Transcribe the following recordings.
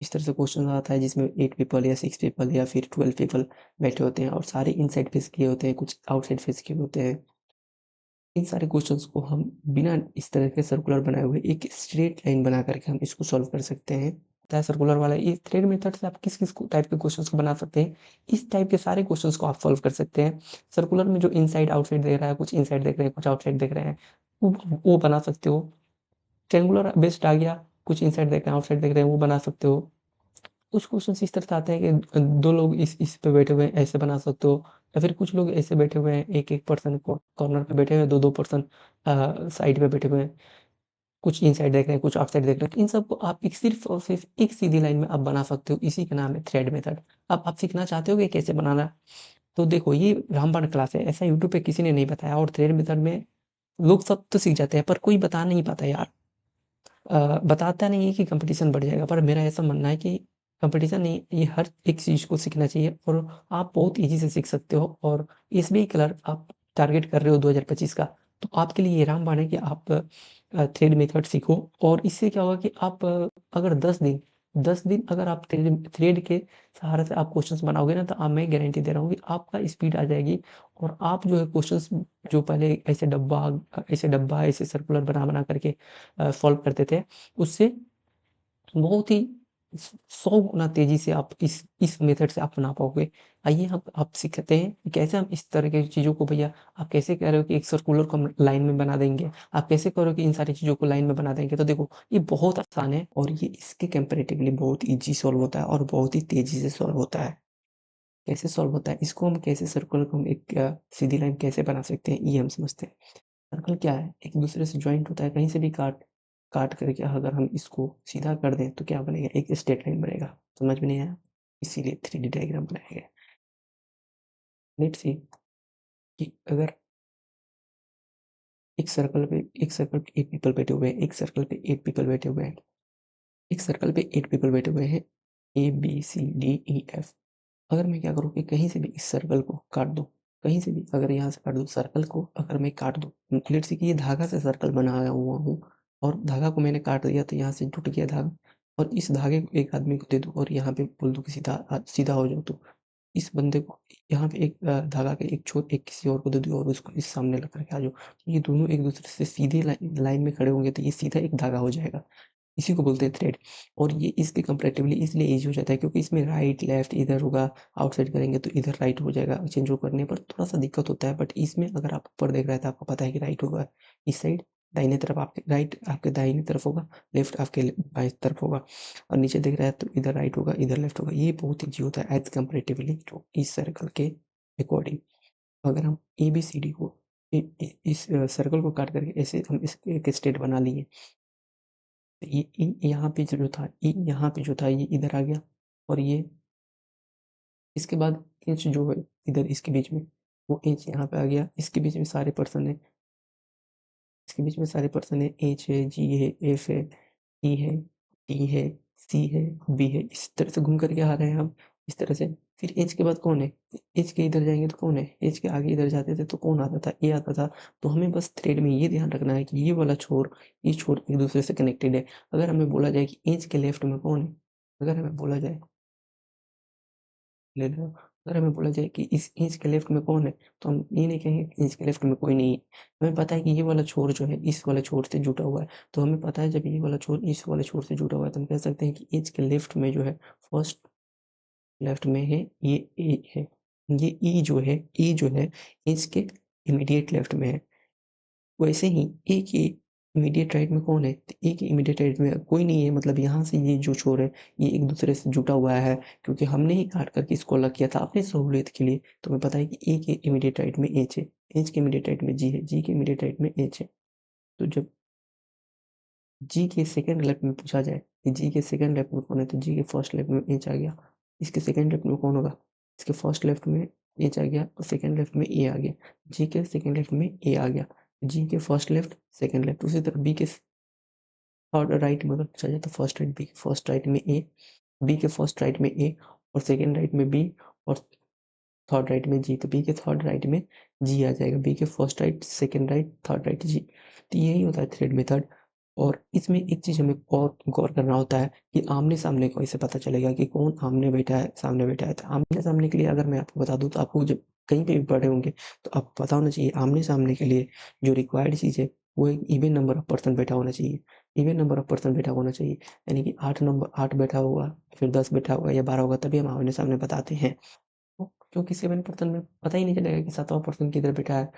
इस तरह से क्वेश्चन आता है जिसमें 8 पीपल या 6 पीपल या फिर 12 पीपल बैठे होते हैं और सारे इनसाइड फेस किए होते हैं, कुछ आउटसाइड फेस किए होते हैं। इन सारे क्वेश्चंस को हम बिना इस तरह के सर्कुलर बनाए हुए एक स्ट्रेट लाइन बना करके हम इसको सॉल्व कर सकते हैं। होता है सर्कुलर वाला, इस थ्रेड मेथड से आप किस-किस टाइप के क्वेश्चंस को बना सकते हैं, इस टाइप के सारे क्वेश्चंस को आप सॉल्व कर सकते हैं। सर्कुलर में जो इनसाइड आउटसाइड दे रहा है, कुछ इनसाइड देख रहे हैं, कुछ आउटसाइड देख रहे हैं, वो बना सकते हो। ट्रायंगुलर बेस्ड आ गया, कुछ इनसाइड देख रहे हैं, आउटसाइड देख रहे हैं, वो बना सकते हो। कुछ क्वेश्चंस इस तरह से आते हैं कि 2 लोग इस पे बैठे हुए हैं, ऐसे बना सकते हो या फिर कुछ लोग ऐसे बैठे हुए हैं, एक-एक पर्सन कॉर्नर पे बैठे हुए हैं, 2-2 पर्सन साइड पे बैठे हुए हैं। कुछ इनसाइड देख रहे हैं, कुछ आउटसाइड देख रहे हैं। इन सबको आप एक सिर्फ़ और सिर्फ़ एक सीधी लाइन में आप बना सकते हो, इसी का नाम है थ्रेड मेथड। अब आप सीखना चाहते हो कि कैसे बनाना? तो देखो ये रामबाण क्लास है, ऐसा यूट्यूब पे किसी ने नहीं बताया और थ्रेड मेथड में लोग सब तो सीख जाते हैं, पर कोई बता नहीं पाता यार। बताता नहीं है कि कॉम्पिटिशन बढ़ जाएगा, पर मेरा ऐसा मानना है कि कॉम्पिटिशन नहीं, ये हर एक चीज़ को सीखना चाहिए और आप बहुत ईज़ी से सीख सकते हो और एसबीआई क्लर्क आप टारगेट कर रहे हो 2025 का, तो आपके लिए ये रामबाण है कि आप थ्रेड मेथड सीखो और इससे क्या होगा कि आप अगर 10 दिन अगर आप थ्रेड थ्रेड के सहारे से आप क्वेश्चंस बनाओगे ना, तो मैं गारंटी दे रहा हूँ कि आपका स्पीड आ जाएगी और आप जो है क्वेश्चंस जो पहले ऐसे डब्बा, ऐसे सर्कुलर बना-बना करके सॉल्व करते थे, उससे बहुत ही 100 गुना तेज़ी से आप इस मेथड से आप बना पाओगे। आइए हम आप सीखते हैं कि कैसे हम इस तरह की चीज़ों को भैया आप कैसे कह रहे हो कि एक सर्कुलर को हम लाइन में बना देंगे, आप कैसे कह रहे हो कि इन सारी चीज़ों को लाइन में बना देंगे। तो देखो ये बहुत आसान है और ये इसके कंपैरेटिवली बहुत ईज़ी सॉल्व होता है और बहुत ही तेज़ी से सॉल्व होता है। कैसे सॉल्व होता है? इसको हम कैसे सर्कुलर को हम एक सीधी लाइन कैसे बना सकते हैं, ये हम समझते हैं। सर्कल क्या है? एक दूसरे से जॉइंट होता है, कहीं से भी काट काट करके अगर हम इसको सीधा कर दें तो क्या बनेगा? एक स्ट्रेट लाइन बनेगा। समझ में नहीं आया? इसीलिए 3D डायग्राम बनाया गया है। लेट्स सी कि अगर एक सर्कल पे 8 पीपल बैठे हुए हैं, एक सर्कल पे 8 पीपल बैठे हुए हैं, एक सर्कल पे 8 पीपल बैठे हुए हैं, ए, B, C, D, E, F. अगर मैं क्या करूँ कि कहीं से भी इस सर्कल को काट दूँ, कहीं से भी अगर यहाँ से काट दूँ सर्कल को अगर मैं काट दूँ, लेट्स से कि ये धागा से सर्कल बनाया हुआ हूँ और धागा को मैंने काट दिया तो यहाँ से जुट गया धागा और इस धागे को एक आदमी को दे दूँ और यहाँ पे बोल दूँ कि सीधा हो जाओ तो इस बंदे को यहाँ पे एक धागा के एक छोर एक किसी और को दे दूँ और उसको इस सामने ला करके आ जाओ। ये दोनों एक दूसरे से सीधे लाइन में खड़े होंगे तो ये सीधा एक धागा हो जाएगा। इसी को बोलते हैं थ्रेड और ये इसके कंपैरेटिवली इसलिए ईज़ी हो जाता है क्योंकि इसमें राइट, लेफ्ट इधर होगा, आउटसाइड करेंगे तो इधर राइट हो जाएगा, चेंज करने पर थोड़ा-सा दिक्कत होता है बट इसमें अगर आप ऊपर देख रहे हैं तो आपको पता है कि राइट होगा इस साइड, दाहिने तरफ आपके राइट आपके दाहिनी तरफ होगा, लेफ्ट आपके बाएँ तरफ होगा और नीचे देख रहे हैं तो इधर राइट होगा, इधर लेफ्ट होगा। ये बहुत ईज़ी होता है एज़ कंपैरेटिवली जो इस सर्कल के अकॉर्डिंग। अगर हम एबीसीडी को इस सर्कल को काट करके ऐसे हम इस एक स्ट्रेट बना लिए ये यहाँ पे जो था यहाँ पे जो था ये इधर आ गया और ये इसके बाद एच जो है इधर इसके बीच में वो एच यहाँ पे आ गया इसके बीच में सारे पर्सन है इसके बीच में सारे पर्सन है एच है जी है एफ है ई है टी है सी है बी है इस तरह से घूम करके आ रहे हैं हम इस तरह से फिर एच के बाद कौन है एच के इधर जाएंगे तो कौन है एच के आगे इधर जाते थे तो कौन आता था ए आता था तो हमें बस थ्रेड में ये ध्यान रखना है कि ये वाला छोर ये छोर एक दूसरे से कनेक्टेड है अगर हमें बोला जाए कि एच के लेफ्ट में कौन है अगर हमें बोला जाए ले लो अगर हमें बोला जाए कि इस इंच के लेफ्ट में कौन है, तो हम ये नहीं कहेंगे कि इंच के लेफ्ट में कोई नहीं है। हमें पता है कि ये वाला छोर जो है, इस वाले छोर से जुटा हुआ है, तो हमें पता है जब ये वाला छोर इस वाले छोर से जुटा हुआ है, तो हम कह सकते हैं कि इंच के लेफ्ट में जो है, फर्स्ट लेफ्ट में है, ये ए है। ये ई जो है, इंच के इमीडिएट लेफ्ट में है। वैसे ही ए के इमीडिएट राइट में कौन है? तो ए के इमीडिएट राइट में कोई नहीं है मतलब यहाँ से ये जो छोर है, ये एक दूसरे से जुटा हुआ है क्योंकि हमने ही काट करके इसको अलग किया था अपनी सहूलियत के लिए। तो हमें पता है कि ए के इमीडिएट राइट में एच है, एच के इमीडिएट राइट में जी है, जी के इमीडिएट राइट में एच है। तो जब जी के सेकंड लेफ्ट में पूछा जाए कि जी के सेकंड लेफ्ट में कौन है? तो जी के फर्स्ट लेफ्ट में एच आ गया। इसके सेकंड लेफ्ट में कौन होगा? इसके फर्स्ट लेफ्ट में एच आ गया और सेकंड लेफ्ट में ए आ गया। जी के सेकंड लेफ्ट में ए आ गया। जी के फर्स्ट लेफ्ट, सेकंड लेफ्ट उसी तरह बी के थर्ड राइट में अगर पूछा जाए तो फर्स्ट राइट बी के फर्स्ट राइट में ए, बी के फर्स्ट राइट में ए और सेकंड राइट में बी और थर्ड राइट में जी। तो बी के थर्ड राइट में जी आ जाएगा। बी के first right, second right, third right जी। तो यही होता है थ्रेड मेथड। और इसमें एक चीज़ हमें और गौर करना होता है कि आमने-सामने को इससे पता चलेगा कि कौन आमने बैठा है, सामने बैठा है। तो आमने-सामने के लिए अगर मैं आपको बता दूँ तो आपको जब कहीं पे भी पढ़े होंगे तो आपको पता होना चाहिए आमने-सामने के लिए जो रिक्वायर्ड चीज़ है वो एक इवन नंबर ऑफ पर्सन बैठा होना चाहिए। इवन नंबर ऑफ पर्सन बैठा होना चाहिए। यानी कि 8 बैठा होगा, फिर 10 बैठा होगा या 12 होगा तभी हम आमने-सामने बताते हैं। तो क्योंकि 7 पर्सन में पता ही नहीं चलेगा कि 7वाँ पर्सन किधर बैठा है।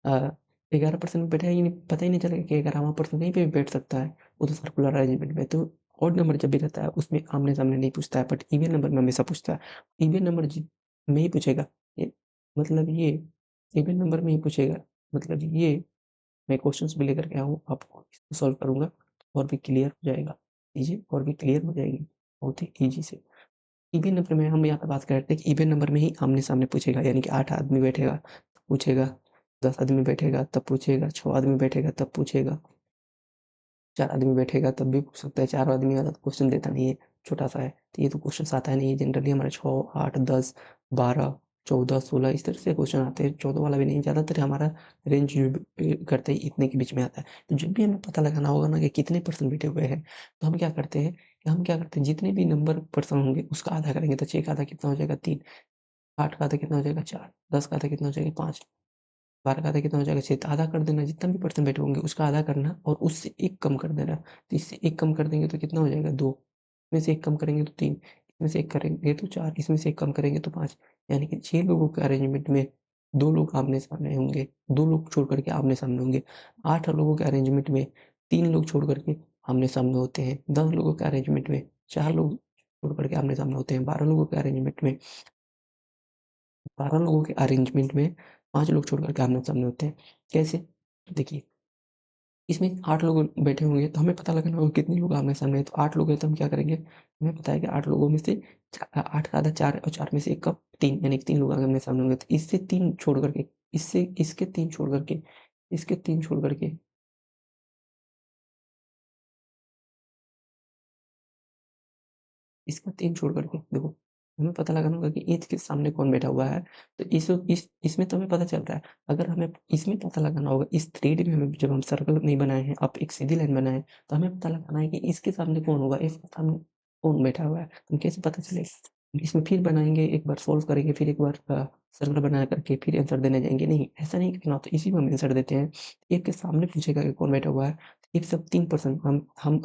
अ, 11% में बैठा ही नहीं, पता ही नहीं चलेगा कि 11वाँ पर्सन कहीं पे भी बैठ सकता है, वो तो सर्कुलर अरेंजमेंट में। तो ऑड नंबर जब भी रहता है उसमें आमने-सामने नहीं पूछता है, बट इवन नंबर में हमेशा पूछता है। इवन नंबर में ही पूछेगा, ये मतलब ये इवन नंबर में ही पूछेगा, मतलब ये मैं क्वेश्चंस भी लेकर के आया हूँ, आपको इसको सॉल्व करूँगा और भी क्लियर हो जाएगा, चीज़ें और भी क्लियर हो जाएगी, बहुत ही ईज़ी से। इवन नंबर में हम यहाँ पे बात कर रहे थे कि इवन नंबर में ही आमने-सामने पूछेगा, यानी कि 8 आदमी बैठेगा, तो पूछेगा, 10 आदमी बैठेगा तब पूछेगा, 6 आदमी बैठेगा तब पूछेगा, 4 आदमी बैठेगा तब भी पूछ सकता है, 4 आदमी वाला तो क्वेश्चन देता नहीं है, छोटा-सा है, तो ये तो क्वेश्चन्स आता नहीं है जनरली हमारे 6, 8, 10, 12, 14, 16 इस तरह से क्वेश्चन आते हैं, 14 वाला भी नहीं, ज़्यादातर हमारा रेंज करते ही इतने के बीच में आता है। तो जब भी हमें पता लगाना होगा ना कि कितने पर्सन बैठे हुए हैं, तो हम क्या करते हैं जितने भी नंबर पर्सन होंगे उसका आधा करेंगे, तो 6 का आधा कितना हो जाएगा 3, 8 का आधा कितना हो जाएगा 4, 10 का आधा कितना हो जाएगा 5, 12 का आधा कितना हो जाएगा 6, तो आधा कर देना, जितना भी पर्सन बैठे होंगे उसका आधा करना और उससे 1 कम कर देना। तो इससे 1 कम कर देंगे तो कितना हो जाएगा 2, इसमें से 1 कम करेंगे तो 3, इसमें से 1 करेंगे तो 4, इसमें से 1 कम करेंगे तो 5, यानी कि 6 लोगों के अरेंजमेंट में 2 लोग आमने-सामने होंगे, 2 लोग छोड़ कर के आमने-सामने होंगे। 8 लोगों के अरेंजमेंट में 3 लोग छोड़ कर के आमने-सामने होते हैं। 10 लोगों के अरेंजमेंट में 4 लोग छोड़ कर के आमने-सामने होते हैं। 12 लोगों के अरेंजमेंट में 5 लोग छोड़ कर के आमने-सामने होते हैं। कैसे? देखिए, इसमें 8 लोग बैठे होंगे तो हमें पता लगाना होगा कितने लोग आमने-सामने हैं, तो 8 लोग हैं तो हम क्या करेंगे? हमें पता है कि 8 लोगों में से 8 का आधा 4 और 4 में से 1 का 3 यानी कि 3 लोग आमने-सामने होंगे। तो इससे 3 छोड़ कर के इससे इसके 3 छोड़ कर के इसके 3 छोड़ कर के इसका 3 छोड़ कर के देखो, हमें पता लगाना होगा कि ईंट के सामने कौन बैठा हुआ है। तो इसमें तो हमें पता चल रहा है। अगर हमें इसमें पता लगाना होगा, इस थ्रेड में हमें जब हम सर्कल नहीं बनाए हैं, आप एक सीधी लाइन बनाएँ, तो हमें पता लगाना है कि इसके सामने कौन होगा, इसके सामने कौन बैठा हुआ है। तो कैसे पता चलेगा? इसमें फिर बनाएँगे, एक बार सॉल्व करेंगे, फिर एक बार सर्कल बना कर के फिर आंसर देने जाएँगे, नहीं, ऐसा नहीं करना होता। इसी में हम आंसर देते हैं। एक के सामने पूछेगा कि कौन बैठा हुआ है, एक सब 3%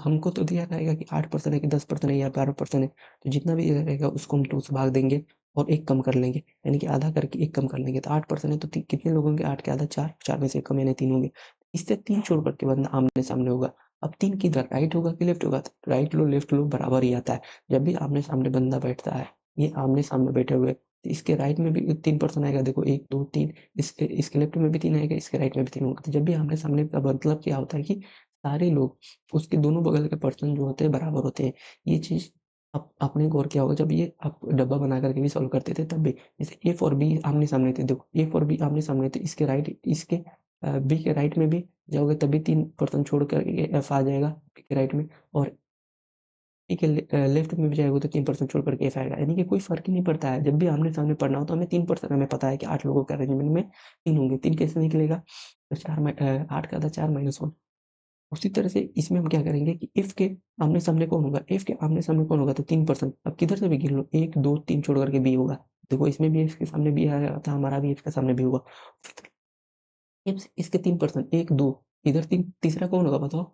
हमको तो दिया रहेगा कि 8% है कि 10% है या 12% है। तो जितना भी रहेगा उसको हम 2 से भाग देंगे और 1 कम कर लेंगे, यानी कि आधा करके 1 कम कर लेंगे। तो 8% है तो ति कितने लोग होंगे? 8 के आधा 4, 4 में से 1 कम यानी 3 होंगे। इससे 3 छोड़ कर के बंदा आमने-सामने होगा। अब 3 किधर राइट होगा कि लेफ्ट होगा? तो राइट लो, लेफ्ट लो बराबर ही आता है। जब भी आमने-सामने बंदा बैठता है, ये आमने-सामने बैठे हुए, तो इसके राइट में भी 3 पर्सन आएगा देखो 1, 2, 3 इसके लेफ्ट में भी 3 आएगा, इसके राइट में भी 3 होगा। तो जब भी आमने-सामने का मतलब क्या होता है कि सारे लोग उसके दोनों बगल के पर्सन जो होते हैं बराबर होते हैं। ये चीज़ आपने गौर किया होगा जब ये आप डब्बा बना कर के भी सॉल्व करते थे तब भी। जैसे एफ और बी आमने-सामने थे देखो, एफ और बी आमने-सामने थे, इसके राइट इसके बी के राइट में भी जाओगे तब भी 3 पर्सन छोड़ कर के एफ आ जाएगा बी के राइट में और बी के लेफ्ट में भी जाओगे तो 3 पर्सन छोड़ कर के एफ आएगा। यानी कि कोई फ़र्क ही नहीं पड़ता है। जब भी आमने-सामने पढ़ना हो तो हमें 3 पर्सन हमें पता है कि 8 लोगों के अरेंजमेंट में 3 होंगे। 3 कैसे निकलेगा? तो 8 का आधा 4 माइनस 1 उसी तरह से इसमें हम क्या करेंगे कि इफ के आमने-सामने कौन होगा? इफ के आमने-सामने कौन होगा? तो 3 पर्सन। अब किधर से भी गिन लो 1, 2, 3 छोड़ कर के बी होगा। देखो इसमें भी इफ के सामने बी आया था, हमारा भी इफ के सामने बी होगा। इफ से इसके 3 पर्सन 1, 2 इधर 3 तीसरा कौन होगा बताओ?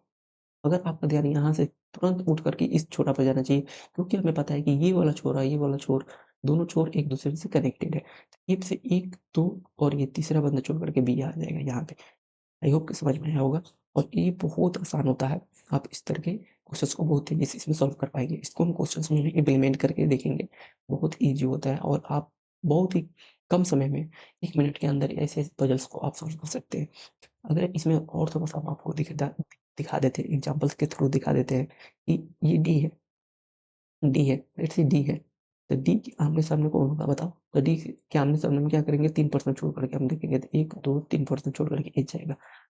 अगर आपका ध्यान यहाँ से तुरंत उठ कर के इस छोर पे जाना चाहिए क्योंकि हमें पता है कि ये वाला छोर दोनों छोर एक-दूसरे से कनेक्टेड है। इफ से 1, 2 और ये तीसरा बंदा छोड़ कर के बी आ जाएगा यहाँ पे। आई होप कि समझ में आया होगा और ये बहुत आसान होता है। आप इस तरह के क्वेश्चंस को बहुत तेज़ी से इसमें सॉल्व कर पाएँगे। इसको हम क्वेश्चंस में भी इम्प्लीमेंट करके देखेंगे। बहुत ईज़ी होता है और आप बहुत ही कम समय में 1 मिनट के अंदर ऐसे-ऐसे पज़ल्स को आप सॉल्व कर सकते हैं। अगर इसमें और थोड़ा-सा हम आपको दिखा देते हैं, एग्ज़ाम्पल्स के थ्रू दिखा देते हैं कि ये डी है, लेट्स से डी है। तो डी के आमने-सामने कौन होगा बताओ? तो डी के आमने-सामने हम क्या करेंगे 3% छोड़ कर के हम देखेंगे तो 1, 2, 3% छोड़ कर के एच जाएगा।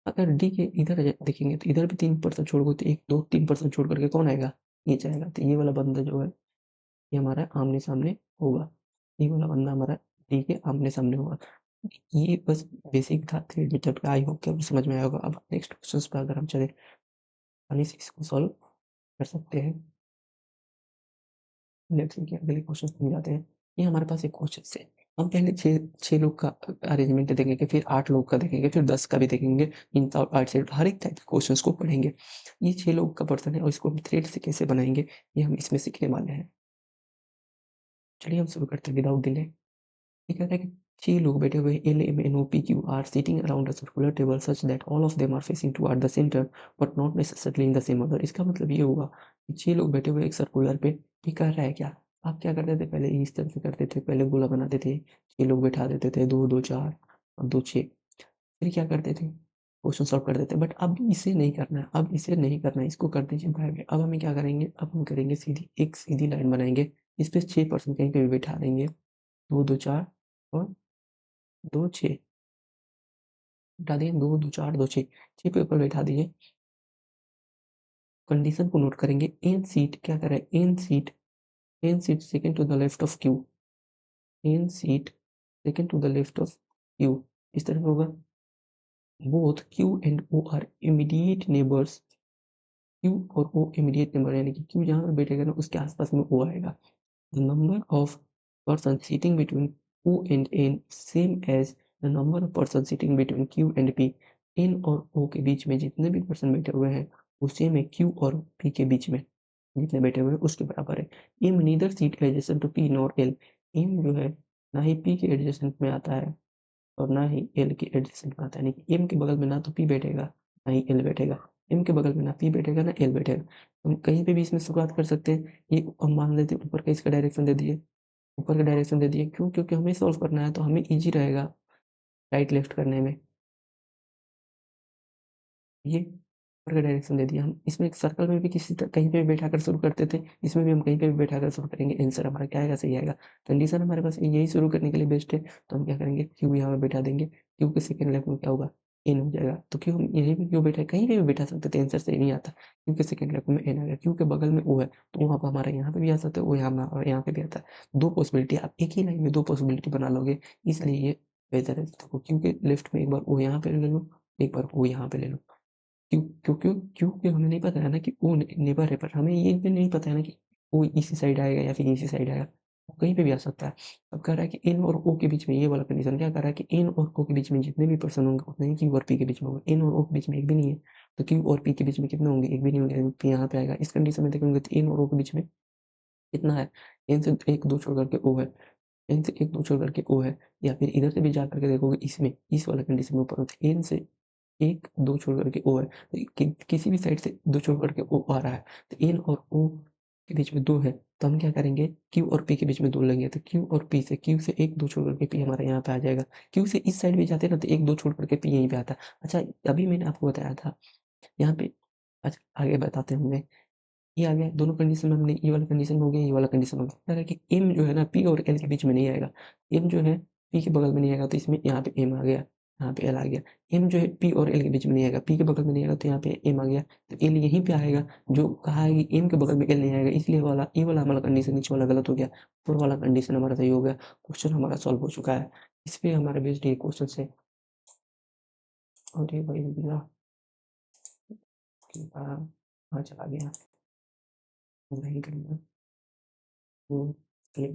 अगर डी के इधर देखेंगे तो इधर भी 3% छोड़ोगे तो 1, 2, 3% छोड़ कर के कौन आएगा? एच आएगा। तो ये वाला बंदा जो है ये हमारा आमने-सामने होगा। ये वाला बंदा हमारा डी के आमने-सामने होगा। ये बस बेसिक था थ्री मीटर का आई होप कि आपको समझ में आया होगा। अब नेक्स्ट क्वेश्चंस पे अगर हम चलें आसानी से इसको सॉल्व कर सकते हैं। लेट्स सी कि अगले क्वेश्चन में जाते हैं। ये हमारे पास एक क्वेश्चन है। हम पहले 6 लोग का अरेंजमेंट देखेंगे, फिर 8 लोग का देखेंगे, फिर 10 का भी देखेंगे। इन और 8 से हर एक टाइप के क्वेश्चंस को पढ़ेंगे। ये 6 लोग का पर्सन है और इसको हम थ्रेड से कैसे बनाएँगे, ये हम इसमें सीखने वाले हैं। चलिए हम शुरू करते हैं विदाउट डिले। ये कह रहा है कि 6 लोग बैठे हुए L, M, N, O, P, Q are sitting around a circular table such that all of them are facing toward the center but not necessarily in the same order. इसका मतलब ये हुआ कि 6 लोग बैठे हुए एक सर्कुलर पे। ये कह रहा है क्या? आप क्या करते थे पहले? इस तरह से करते थे, पहले गोला बनाते थे, 6 लोग बैठा देते थे, 2, 2, 4 और 2, 6। फिर क्या करते थे? क्वेश्चन सॉल्व कर देते। बट अब इसे नहीं करना है, अब इसे नहीं करना है, इसको कर दीजिए बाय बाय। अब हमें क्या करेंगे? अब हम करेंगे सीधी एक सीधी लाइन बनाएँगे। इस पे 6 पर्सन कहीं पे भी बैठा देंगे। 2, 2, 4 और 2, 6 बैठा दिए। 2, 2, 4, 2, 6 6 पे ऊपर बैठा दिए। कंडीशन को नोट करेंगे। एन सीट क्या कर रहा है? N seat second to the left of Q. N seat second to the left of Q. इस तरह से होगा। Both Q and O are immediate neighbours. Q और ओ इमीडिएट नेबर यानी कि क्यू जहाँ पे बैठेगा ना उसके आसपास में ओ आएगा। The number of persons sitting between Q and N same as the number of persons sitting between Q and P। N और O के बीच में जितने भी पर्सन बैठे हुए हैं वो सेम है Q और P के बीच में जितने बैठे हुए हैं उसके बराबर है। M neither seat adjacent to P nor L। M जो है ना ही P के एडजेसेंट में आता है और ना ही L के एडजेसेंट में आता है। यानी कि M के बगल में ना तो P बैठेगा ना ही L बैठेगा। M के बगल में ना P बैठेगा ना L बैठेगा। हम कहीं पे भी इसमें शुरुआत कर सकते हैं। ये हम मान लेते हैं ऊपर का इसका डायरेक्शन दे दिए। ऊपर का डायरेक्शन दे दिए। क्यों? क्योंकि हमें सॉल्व करना है तो हमें ईज़ी रहेगा राइट लेफ्ट करने में। ये ऊपर का डायरेक्शन दे दिया। हम इसमें एक सर्कल में भी किसी कहीं पे भी बैठाकर शुरू करते थे। इसमें भी हम कहीं पे भी बैठाकर शुरू करेंगे। आंसर हमारा क्या आएगा? सही आएगा। कंडीशन हमारे पास यही शुरू करने के लिए बेस्ट है। तो हम क्या करेंगे? क्यू यहाँ पे बैठा देंगे। क्यू के सेकंड लेफ्ट में क्या होगा? एन हो जाएगा। तो क्यों हम यहीं पे क्यों बैठा कहीं पे भी बैठा सकते थे। आंसर सही नहीं आता। क्यू के सेकंड लेफ्ट में एन आ गया। क्यू के बगल में ओ है तो वहाँ पे हमारा यहाँ पे भी आ सकता है। वो यहाँ पे भी आता है। 2 पॉसिबिलिटी आप एक ही लाइन में 2 पॉसिबिलिटी बना लोगे। इसलिए ये बेहतर है। देखो क्यू के लेफ्ट में एक बार ओ यहाँ पे ले लो, एक बार ओ यहाँ पे ले लो। क्योंकि हमें नहीं पता है ना कि वो नेबर है, पर हमें ये भी नहीं पता है ना कि वो इसी साइड आएगा या फिर इसी साइड आएगा। वो कहीं पे भी आ सकता है। अब कह रहा है कि एन और ओ के बीच में ये वाला कंडीशन क्या कर रहा है कि एन और ओ के बीच में जितने भी पर्सन होंगे उतने ही क्यू और पी के बीच में होंगे। एन और ओ के बीच में एक भी नहीं है तो क्यू और पी के बीच में कितने होंगे? एक भी नहीं होंगे। पी यहाँ पे आएगा। इस कंडीशन में देखेंगे तो एन और ओ के बीच में कितना है? एन से एक दो छोड़ करके ओ है। एन से एक दो छोड़ करके ओ है। या फिर इधर से भी जा करके देखोगे इसमें इस वाला कंडीशन में ऊपर एन से 1, 2 छोड़ करके ओ है। तो किसी भी साइड से 2 छोड़ करके ओ आ रहा है। तो एन और ओ के बीच में 2 है। तो हम क्या करेंगे? क्यू और पी के बीच में 2 लेंगे। तो क्यू से 1, 2 छोड़ करके पी हमारा यहाँ पे आ जाएगा। क्यू से इस साइड भी जाते हैं ना तो 1, 2 छोड़ करके पी यहीं पे आता है। अच्छा अभी मैंने आपको बताया था यहाँ पे। अच्छा आगे बताते हैं हमें। ये आ गया। दोनों कंडीशन में हमने ये वाला कंडीशन हो गया, ये वाला कंडीशन हो गया। कह रहा है कि एम जो है ना पी और एल के बीच में नहीं आएगा। एम जो है पी के बगल में नहीं आएगा तो इसमें यहाँ पे एम आ गया, यहाँ पे एल आ गया। एम जो है पी और एल के बीच में नहीं आएगा, पी के बगल में नहीं आएगा तो यहाँ पे एम आ गया। तो एल यहीं पे आएगा। जो कहा है कि एम के बगल में एल नहीं आएगा इसलिए वाला ये वाला हमारा कंडीशन नीचे वाला गलत हो गया। ऊपर वाला कंडीशन हमारा सही हो गया। क्वेश्चन हमारा सॉल्व हो चुका है। इस पे हमारे बेस्ड ये क्वेश्चन से। और ये भाई भैया कहाँ चला गया? नहीं करना। चलिए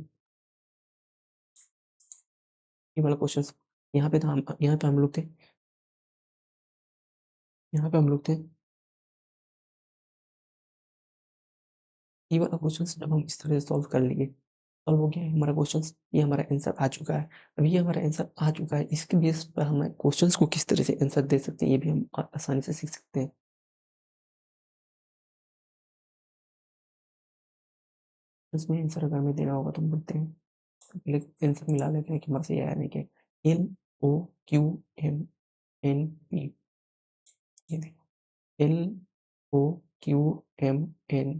ये वाला क्वेश्चन यहाँ पे हम लोग थे। यहाँ पे हम लोग थे। ये वाला क्वेश्चन जब हम इस तरह से सॉल्व कर लिए, सॉल्व हो गया है हमारा क्वेश्चन। ये हमारा आंसर आ चुका है। अब ये हमारा आंसर आ चुका है, इसके बेस पर हम क्वेश्चंस को किस तरह से आंसर दे सकते हैं ये भी हम आसानी से सीख सकते हैं। इसमें आंसर अगर हमें देना होगा तो हम बोलते हैं पहले आंसर मिला लेते हैं कि हमारा सही आया नहीं कि L O Q M N P. ये देखो L O Q M N,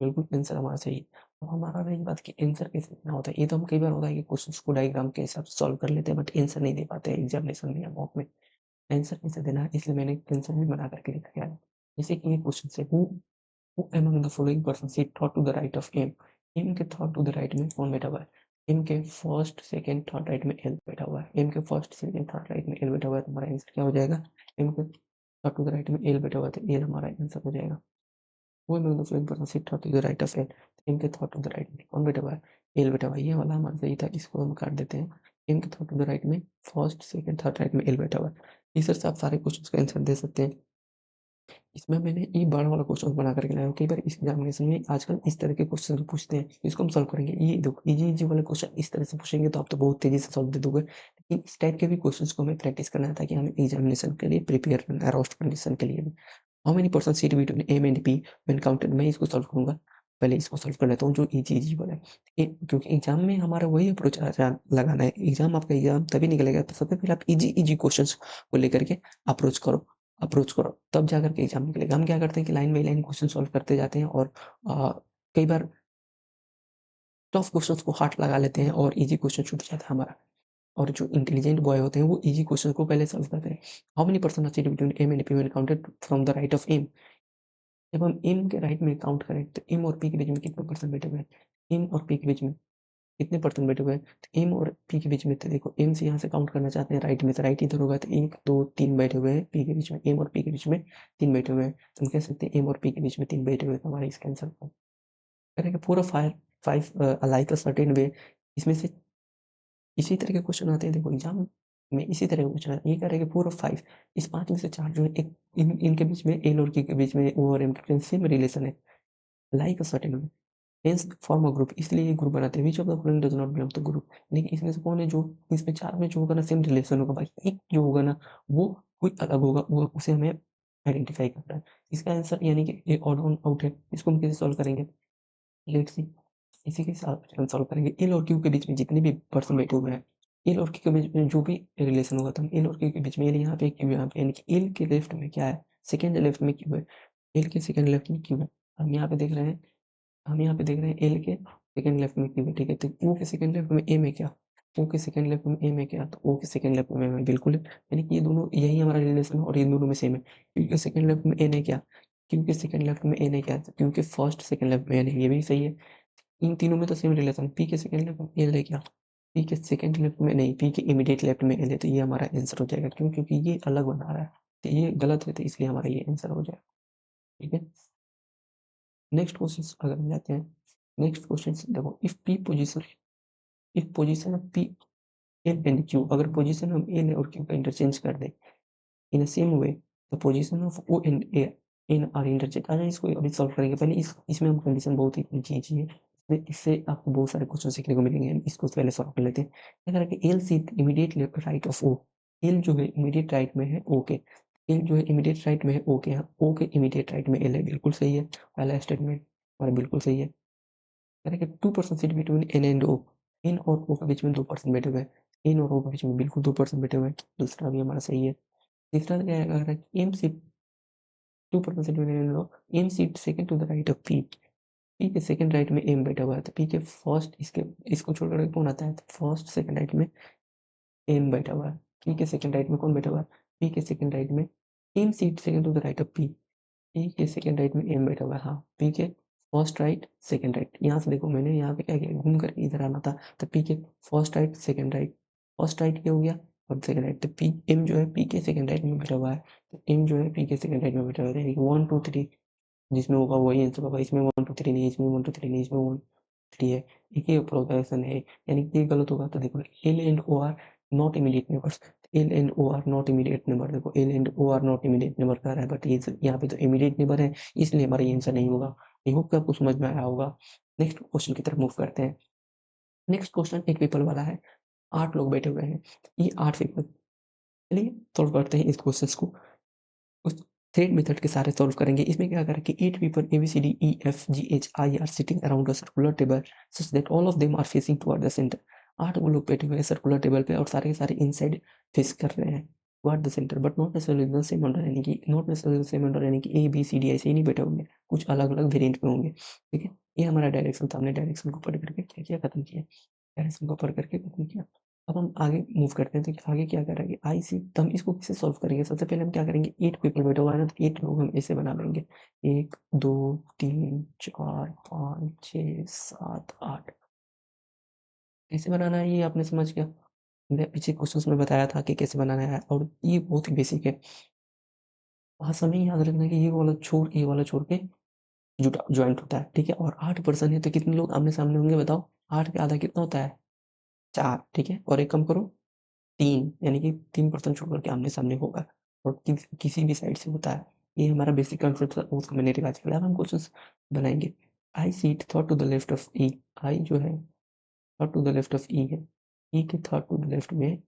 बिल्कुल आंसर हमारा सही है। अब हमारा रही बात कि आंसर कैसे देना होता है। ये तो हम कई बार होता है कि क्वेश्चंस को डायग्राम के हिसाब से सॉल्व कर लेते हैं बट आंसर नहीं दे पाते एग्जामिनेशन में या मॉक में। आंसर कैसे देना है इसलिए मैंने आंसर भी बना करके लिखा है। जैसे कि ये क्वेश्चन है who among the following person sit थॉट to the right of M. M के थॉट टू द राइट में कौन बैठा हुआ है? एम के फर्स्ट सेकंड थर्ड राइट में एल बैठा हुआ है। एम के फर्स्ट सेकंड थर्ड राइट में एल बैठा हुआ है तो हमारा आंसर क्या हो जाएगा? एम के थर्ड टू द राइट में एल बैठा हुआ है, तो एल हमारा आंसर हो जाएगा। वो में the following person sit third to the right of L, M के थर्ड टू द राइट में कौन बैठा हुआ है, एल बैठा हुआ है। ये वाला हमारा सही था, इसको हम काट देते हैं। एम के थर्ड टू द राइट में फर्स्ट सेकंड थर्ड राइट में एल बैठा हुआ है। इस तरह से आप सारे क्वेश्चंस का आंसर दे सकते हैं। इसमें मैंने ये बड़ा वाला क्वेश्चन बना करके लाया हूँ। कई बार इस एग्जामिनेशन में आजकल इस तरह के क्वेश्चन पूछते हैं, इसको हम सॉल्व करेंगे। ये देखो इजी इजी वाले क्वेश्चन इस तरह से पूछेंगे तो आप तो बहुत तेजी से सॉल्व दे दोगे, लेकिन इस टाइप के भी क्वेश्चंस को हमें प्रैक्टिस करना है ताकि हमें एग्जामिनेशन के लिए प्रिपेयर करना है, रोस्ट कंडीशन के लिए भी। How many person seat between M and P when counted, मैं इसको सॉल्व करूंगा। पहले इसको सॉल्व कर लेता हूँ जो इजी इजी वाला है। क्योंकि एग्जाम में हमारा वही अप्रोच लगाना है। एग्जाम आपका एग्जाम तभी निकलेगा तो सबसे पहले आप इजी इजी क्वेश्चंस को लेकर के अप्रोच करो, तब जाकर के एग्जाम निकलेगा। हम क्या करते हैं कि line by line question solve करते जाते हैं और कई बार टफ क्वेश्चंस को हार्ड लगा लेते हैं और इजी क्वेश्चन छूट जाता है हमारा। और जो इंटेलिजेंट बॉय होते हैं वो इजी क्वेश्चन को पहले सॉल्व करते हैं। How many person are seated between M and P when counted from the right of M, जब हम एम के राइट में काउंट करें तो एम और पी के बीच में कितने पर्सन बैठे हुए हैं, एम और पी के बीच में कितने पर्सन बैठे हुए हैं, तो एम और पी के बीच में तो देखो एम से यहाँ से काउंट करना चाहते हैं राइट में, तो राइट इधर होगा तो एक दो तीन बैठे हुए हैं पी के बीच में, एम और पी के बीच में तीन बैठे हुए हैं, तो हम कह सकते हैं एम और पी के बीच में तीन बैठे हुए हैं, तो हमारा इसका आंसर करेंगे पूरा फाइव फाइव अलाइक अ सर्टेन वे। इसमें से इसी तरह के क्वेश्चन आते हैं, देखो एग्जाम में इसी तरह के क्वेश्चन आते हैं। ये कह रहे हैं कि 4 और 5, इस 5 में से 4 जो है एक इनके बीच में एल और के बीच में ओ और एम के सेम रिलेशन है, like a certain way, hence form a group, इसलिए ये ग्रुप बनाते हैं। Which of the following does not belong to group, लेकिन इसमें से कौन है जो इसमें 4 में जो होगा ना सेम रिलेशन होगा, भाई एक जो होगा ना वो कोई अलग होगा, वो उसे हमें आइडेंटिफाई करना है। इसका आंसर यानी कि ये ऑड ऑन आउट है। इसको हम कैसे सॉल्व करेंगे, लेट्स सी। इसी के साथ हम सॉल्व करेंगे। एल और क्यू के बीच में जितने भी पर्सन बैठे हुए हैं, एल और क्यू के बीच में जो भी रिलेशन होगा, तो हम एल और क्यू के बीच में एल यहाँ पे क्यू यहाँ पे, यानी कि एल के लेफ्ट में क्या है, सेकंड लेफ्ट में क्यू है, एल के सेकंड लेफ्ट में क्यू है। हम यहाँ पे देख रहे हैं हम यहाँ पे देख रहे हैं एल के सेकंड लेफ्ट में क्यू है, ठीक है। तो ओ के सेकंड लेफ्ट में एम है क्या, ओ के सेकंड लेफ्ट में एम है क्या, तो ओ के सेकंड लेफ्ट में एम है, बिल्कुल है। यानी कि ये दोनों यही हमारा रिलेशन है और ये दोनों में सेम है। क्यू के सेकंड लेफ्ट में एन है क्या, क्यू के सेकंड लेफ्ट में एन है क्या, तो क्यू के फर्स्ट सेकंड लेफ्ट में एन है, ये भी सही है। इन तीनों में तो सेम रिलेशन, पी के सेकंड लेफ्ट में एल है क्या, पी के सेकंड लेफ्ट में नहीं, पी के इमीडिएट लेफ्ट में एल है, तो ये हमारा आंसर हो जाएगा। क्यों, क्योंकि ये अलग बना रहा है, तो ये गलत है, तो इसलिए हमारा ये आंसर हो जाएगा। ठीक है, नेक्स्ट क्वेश्चन अगर हम जाते हैं, नेक्स्ट क्वेश्चन देखो, if position of P L and Q, अगर पोजीशन हम एल और क्यू का इंटरचेंज कर दें in same way, the position of O and A in are interchange. अच्छा, इसको अभी सॉल्व करेंगे। पहले इसमें हम कंडीशन बहुत ही ईजी है, इससे आपको बहुत सारे क्वेश्चन सीखने को मिलेंगे। हम इसको पहले सॉल्व कर लेते हैं। अगर कि L seat immediate right of O, L जो है इमीडिएट राइट में है ओ के, एल जो है इमीडिएट राइट में है ओ के, ओ के इमीडिएट राइट में एल है, बिल्कुल सही है। पहला स्टेटमेंट हमारा बिल्कुल सही है। कह रहे हैं कि 2 person sit between N and O, N और ओ के बीच में 2 पर्सन बैठे हुए हैं, एन और ओ के बीच में बिल्कुल 2 पर्सन बैठे हुए हैं, दूसरा भी हमारा सही है। तीसरा क्या है, अगर M seat 2 person sit between N and O, M seat second to the right of P, P के सेकंड राइट में एम बैठा हुआ है, तो पी के फर्स्ट इसको छोड़ कर कौन आता है, तो फर्स्ट सेकंड राइट में एम बैठा हुआ है। पी के सेकंड राइट में कौन बैठा हुआ है, पी के सेकंड राइट में m seat second to the right of P, P के सेकंड राइट में एम बैठा हुआ है। हाँ, पी के फर्स्ट राइट सेकंड राइट, यहाँ से देखो मैंने यहाँ पे क्या किया, घूम कर इधर आना था, तो पी के first right second right, first right क्या हो गया और सेकंड राइट, तो पी एम जो है पी के सेकंड राइट में बैठा हुआ है, तो एम जो है पी के सेकंड राइट में बैठा हुआ है। 1 2 3 जिसमें होगा वही आंसर होगा। इसमें 1 2 3 नहीं, इसमें 1 2 3 नहीं, इसमें 1 3 है। एक ही प्रोग्रेशन है, यानी कि ये गलत होगा। तो देखो L and O are not immediate neighbours, L and O are not immediate neighbour, देखो L and O are not immediate neighbour कर रहा है, बट ये यहाँ पे तो इमीडिएट नेबर है, इसलिए हमारा ये आंसर नहीं होगा। आई होप कि आपको समझ में आया होगा। नेक्स्ट क्वेश्चन की तरफ मूव करते हैं। नेक्स्ट क्वेश्चन 8 पीपल वाला है, 8 लोग बैठे हुए हैं, ये 8 पीपल, चलिए सॉल्व करते हैं इस क्वेश्चन को। उस थ्रेड मेथड के सारे सॉल्व करेंगे। इसमें क्या करें कि 8 people A B C D E F G H I are sitting around a circular table such that all of them are facing toward the center. 8 वो लोग बैठे हुए हैं सर्कुलर टेबल पे और सारे के सारे इनसाइड फेस कर रहे हैं toward the center, but not necessarily the same order, यानी कि not necessarily the same order, यानी कि ए बी सी डी ऐसे ही नहीं बैठे होंगे, कुछ अलग अलग वेरिएंट में होंगे। ठीक है, ये हमारा डायरेक्शन था, हमने डायरेक्शन को पढ़ करके क्या किया, खत्म किया, डायरेक्शन को पढ़ करके खत्म किया। अब हम आगे मूव करते हैं, तो आगे क्या करेंगे, आई सी, तो हम इसको कैसे सॉल्व करेंगे। सबसे पहले हम क्या करेंगे, 8 पीपल बैठा हुआ है ना, तो 8 लोग हम ऐसे बना लेंगे, 1 2 3 4 5 6 7 8। कैसे बनाना है ये आपने समझ गया, मैं पीछे क्वेश्चंस में बताया था कि कैसे बनाना है, और ये बहुत ही बेसिक है। वहाँ समय याद रखना है कि ये वाला छोड़ के जुटा जॉइंट होता है, ठीक है? और 8 पर्सन है तो कितने लोग आमने-सामने होंगे बताओ? 8 का आधा कितना होता है? 4, ठीक है? और एक कम करो 3 यानी कि 3 पर्सन छोड़ कर के आमने-सामने होगा और किसी भी साइड से होता है। ये हमारा बेसिक कांसेप्ट था, उसको मैंने रिवाइज किया। अब हम क्वेश्चंस बनाएँगे। I sit third to the left of E. I जो है third to the left of E है। ई के थर्ड टू द लेफ्ट में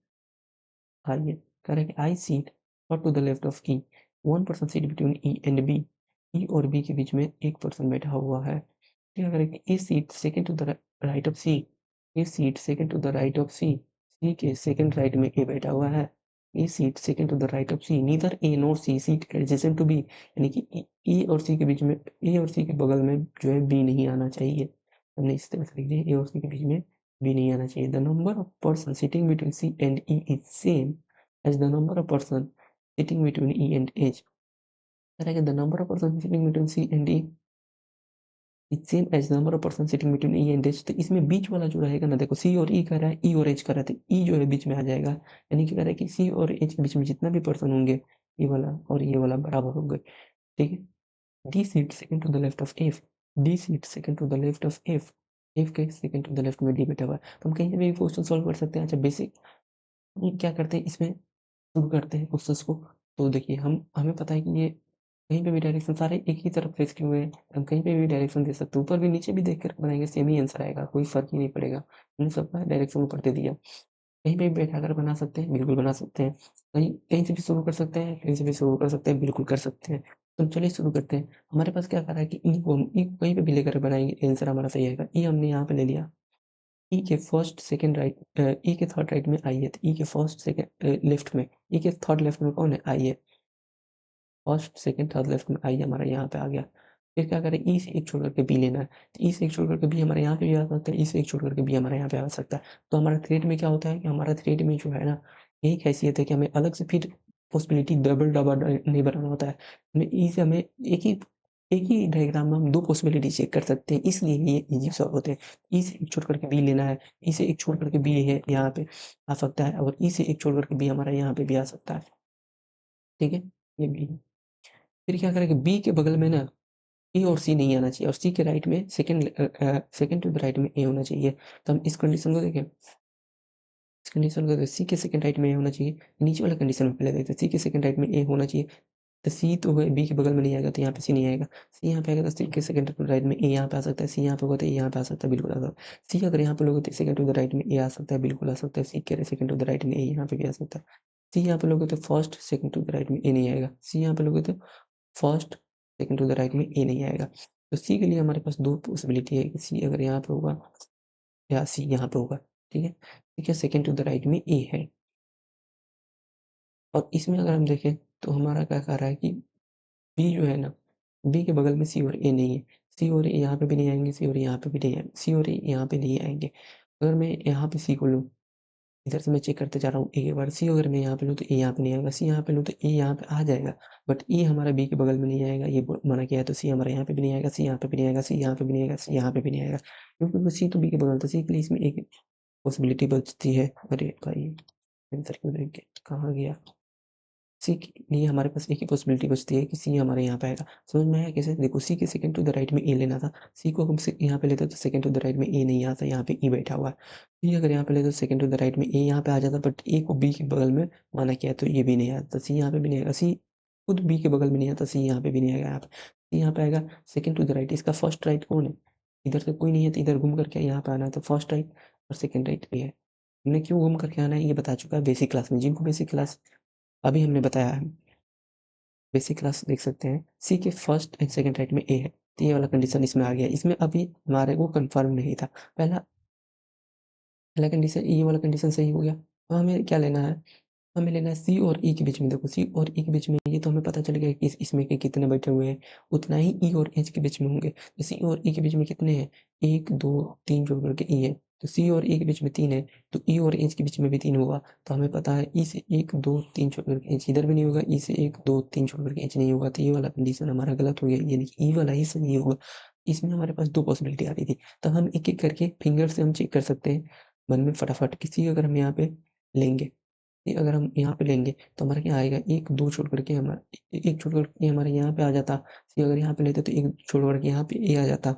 आई है। कह रहा है कि I sit third to the left of E. One person seat between E and B. E और बी के बीच में एक पर्सन बैठा हुआ है। क्या करें? A sit second to the right of C. A sit second to the right of C. C के सेकंड राइट में ए बैठा हुआ है। A sit second to the right of C. Neither A nor C sit adjacent to B. यानी कि ए और सी के बीच में, ए और सी के बगल में जो है बी नहीं आना चाहिए। हमने इस तरह से लिख दिया, ए और सी के बीच में बी नहीं आना चाहिए। The number of person sitting between C and E is same as the number of person sitting between E and H. कह रहा है कि the number of person sitting between C and E it's same as number of person sitting between E and H. तो इसमें बीच वाला जो रहेगा ना, देखो सी और ई कह रहा है, ई और एच कर रहा है, तो ई जो है बीच में आ जाएगा। यानी कि कह रहा है कि सी और एच के बीच में जितना भी पर्सन होंगे, ये वाला और ये वाला बराबर होंगे, ठीक है? D seat second to the left of F. D seat second to the left of F. F के सेकंड टू द लेफ्ट में डी बैठा हुआ है। तो हम कहीं से भी क्वेश्चन सॉल्व कर सकते हैं। अच्छा बेसिक हम क्या करते हैं इसमें, शुरू करते हैं क्वेश्चंस को। तो देखिए हम हमें पता है कि ये कहीं पे भी डायरेक्शन सारे एक ही तरफ फेस किए हुए हैं, हम कहीं पे भी डायरेक्शन दे सकते हैं। ऊपर भी नीचे भी देख कर बनाएँगे सेम ही आंसर आएगा, कोई फ़र्क ही नहीं पड़ेगा। हमने सबका डायरेक्शन ऊपर दे दिया। कहीं पे भी बैठाकर बना सकते हैं, बिल्कुल बना सकते हैं। कहीं कहीं से भी शुरू कर सकते हैं, कहीं से भी शुरू कर सकते हैं, बिल्कुल कर सकते हैं। तो चलिए शुरू करते हैं। हमारे पास क्या करा है कि ई को कहीं पे भी लेकर बनाएँगे, आंसर हमारा सही आएगा। ई हमने यहाँ पे ले लिया। ई के फर्स्ट सेकंड राइट ई के थर्ड राइट में आई है, तो ई के फर्स्ट सेकंड लेफ्ट में, ई के थर्ड लेफ्ट में कौन है? आई है। फर्स्ट, सेकंड, थर्ड लेफ्ट में आई हमारा यहाँ पे आ गया। फिर क्या करें? ई से एक छोड़ करके बी लेना है। तो ई से एक छोड़ करके बी हमारे यहाँ पे भी आ सकता है, ई से एक छोड़ करके बी हमारे यहाँ पे आ सकता है। तो हमारा थ्रेड में क्या होता है कि हमारा थ्रेड में जो है ना, यही ख़ासियत है कि हमें अलग से फिर पॉसिबिलिटी डबल-डबल नहीं बनाना होता है। हमें ई से हमें एक ही डायग्राम में हम 2 पॉसिबिलिटी चेक कर सकते हैं, इसलिए ये ईज़ी सॉल्व होते हैं। ई से एक छोड़ करके बी लेना है, ई से एक छोड़ करके बी है यहाँ पे आ सकता है और ई से एक छोड़ करके बी हमारा यहाँ पे भी आ सकता है। ठीक है? ये बी है। फिर क्या करेंगे? बी के बगल में ना ए और सी नहीं आना चाहिए और सी के राइट में सेकंड टू द राइट में ए होना चाहिए। तो हम इस कंडीशन को देखें, इस कंडीशन को सी के सेकंड राइट में ए होना चाहिए। नीचे वाला कंडीशन में पहले देखते हैं, सी के सेकंड राइट में ए होना चाहिए। तो सी तो है, बी के बगल में नहीं आएगा तो यहाँ पे सी नहीं आएगा। सी यहाँ पे आएगा तो सी के सेकंड टू द राइट में ए यहाँ पे आ सकता है। सी यहाँ पे होगा तो ए यहाँ पे आ सकता है, बिल्कुल आ सकता है। सी अगर यहाँ पे लोगे तो सेकंड टू द राइट में ए आ सकता है, बिल्कुल आ सकता है। सी के सेकंड टू द राइट में ए यहाँ पे भी आ सकता है। सी यहाँ पे लोगे तो first second to the right में ए नहीं आएगा। सी यहाँ पे लोगे तो first second to the right में ए नहीं आएगा। तो सी के लिए हमारे पास 2 पॉसिबिलिटी है कि सी अगर यहाँ पे होगा या सी यहाँ पे होगा, ठीक है? ठीक है, सेकंड टू द राइट में ए है और इसमें अगर हम देखें तो हमारा क्या कह रहा है कि बी जो है ना, बी के बगल में सी और ए नहीं है। सी और ए यहाँ पे भी नहीं आएँगे, सी और ए यहाँ पे भी नहीं आएँगे, सी और ए यहाँ पे नहीं आएँगे। अगर मैं यहाँ पे सी को लूँ, इधर से मैं चेक करते जा रहा हूँ ए के बाद सी अगर मैं यहाँ पे लूँ तो ए यहाँ पे नहीं आएगा, सी यहाँ पे लूँ तो ए यहाँ पे आ जाएगा। बट ए हमारा बी के बगल में नहीं आएगा, ये मना किया है तो सी हमारा यहाँ पे भी नहीं आएगा, सी यहाँ पे भी नहीं आएगा, सी यहाँ पे भी नहीं आएगा, सी यहाँ पे भी नहीं आएगा। क्योंकि सी तो बी के बगल था, सी के लिए इसमें एक पॉसिबिलिटी बचती है। अरे भाई! आंसर क्यों रह गया? कहाँ गया? सी के लिए हमारे पास एक ही पॉसिबिलिटी बचती है कि सी हमारे यहाँ पे आएगा। समझ में आया कैसे? देखो सी के सेकंड टू द राइट में ए लेना था। सी को हम से यहाँ पे लेते तो सेकंड टू द राइट में ए नहीं आता, यहाँ पे ई बैठा हुआ है। सी अगर यहाँ पे लेते तो सेकंड टू द राइट में ए यहाँ पे आ जाता, बट ए को बी के बगल में माना किया है तो ये भी नहीं आता। सी यहाँ पे भी नहीं आएगा। सी खुद बी के बगल में नहीं आता, सी यहाँ पे भी नहीं आएगा यहाँ पे। सी यहाँ पे आएगा सेकंड टू द राइट। इसका फर्स्ट राइट कौन है? इधर से कोई नहीं है तो इधर घूम करके यहाँ पे आना है, तो फर्स्ट राइट और सेकंड राइट ये है। हमने क्यों घूम करके आना है ये बता चुका है बेसिक क्लास में। जिनको बेसिक क्लास अभी हमने बताया है, बेसिक क्लास देख सकते हैं। सी के फर्स्ट एंड सेकंड राइट में ए है, तो ये वाला कंडीशन इसमें आ गया। इसमें अभी हमारे को कन्फर्म नहीं था। पहला पहला कंडीशन, ये वाला कंडीशन सही हो गया। अब हमें क्या लेना है? हमें लेना है सी और ई के बीच में। देखो सी और ई के बीच में ये तो हमें पता चल गया कि इसमें के कितने बैठे हुए हैं, उतना ही ई और एच के बीच में होंगे। तो सी और ई के बीच में कितने हैं? 1, 2, 3 जोड़ करके ई है। तो सी और ई के बीच में 3 है, तो ई और एच के बीच में भी 3 होगा। तो हमें पता है ई से 1, 2, 3 छोड़ करके एच इधर भी नहीं होगा, ई से 1, 2, 3 छोड़ करके एच नहीं होगा। तो ये वाला कंडीशन हमारा गलत हो गया, यानी कि ई वाला ही सही होगा। इसमें हमारे पास 2 पॉसिबिलिटी आ रही थी। तब हम एक-एक करके फिंगर से हम चेक कर सकते हैं मन में फटाफट कि सी अगर हम यहाँ पे लेंगे ये अगर हम यहाँ पे लेंगे तो हमारा क्या आएगा, एक दो छोड़ करके हमारा एक छोड़ करके हमारे यहाँ पे आ जाता। सी अगर यहाँ पे लेते तो एक छोड़ करके यहाँ पे ए आ जाता।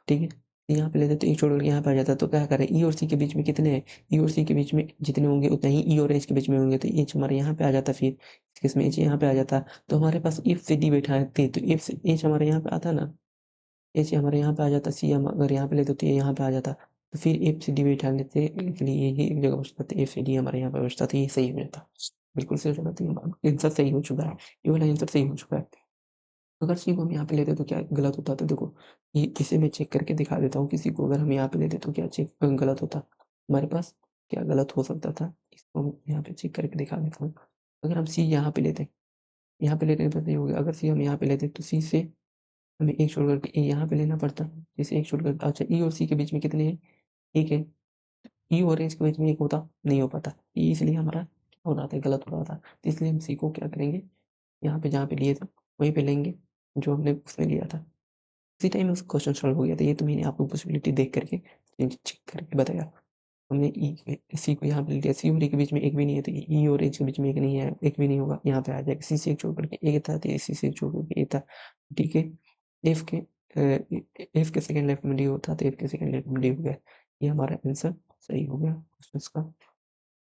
ठीक है, यहाँ पे लेते तो एक छोड़ करके यहाँ पे आ जाता। तो क्या करें, ई और सी के बीच में कितने हैं, ई और सी के बीच में जितने होंगे उतने ही ई और एच के बीच में होंगे, तो एच हमारे यहाँ पे आ जाता। फिर इस केस में एच यहाँ पे आ जाता। तो हमारे पास इफ से डी बैठा है तो इफ से एच हमारे यहाँ पे आता ना, एच हमारे यहाँ पे आ जाता। सी हम अगर यहाँ पे लेते तो ये यहाँ पे आ जाता। तो फिर एफ से डी बैठा लेते, इसलिए यही एक जगह बचता था, एफ से डी हमारे यहाँ पे बचता था। ये सही हो जाता, बिल्कुल सही हो जाता। ये आंसर सही हो चुका है, ये वाला आंसर सही हो चुका है। अगर सी को हम यहाँ पे लेते तो क्या गलत होता, तो देखो ये इसे मैं चेक करके दिखा देता हूँ। किसी को अगर हम यहाँ पे लेते तो क्या चेक गलत होता हमारे पास, क्या गलत हो सकता था, इसको हम यहाँ पे चेक करके दिखा देता हूँ। अगर हम सी यहाँ पे लेते, यहाँ पे लेते तो सही हो गया। अगर सी हम यहाँ पे लेते तो सी से हमें एक छोड़ करके ए यहाँ पे लेना पड़ता। जैसे एक छोड़ कर, अच्छा ई और सी के बीच में कितने हैं, एक है। ई और एच के बीच में एक होता, नहीं हो पाता। ये इसलिए हमारा क्या हो रहा था, गलत हो रहा था। तो इसलिए हम सी को क्या करेंगे, यहाँ पे जहाँ पे लिए थे वहीं पे लेंगे जो हमने उसमें लिया था। उसी टाइम उस क्वेश्चन सॉल्व हो गया था। ये तो मैंने आपको पॉसिबिलिटी देख करके चेक करके बताया। हमने ई सी को यहाँ पे लिया, सी और ए के बीच में एक भी नहीं है, तो ई और एच के बीच में एक नहीं है, एक भी नहीं होगा, यहाँ पे आ जाएगा। सी से एक छोड़ करके एक था, तो सी से एक छोड़ करके ए था। ठीक है, एफ के एफ के सेकंड लेफ्ट में डी होता, तो एफ के सेकंड लेफ्ट में डी हो गया। ये हमारा आंसर सही हो गया क्वेश्चन का।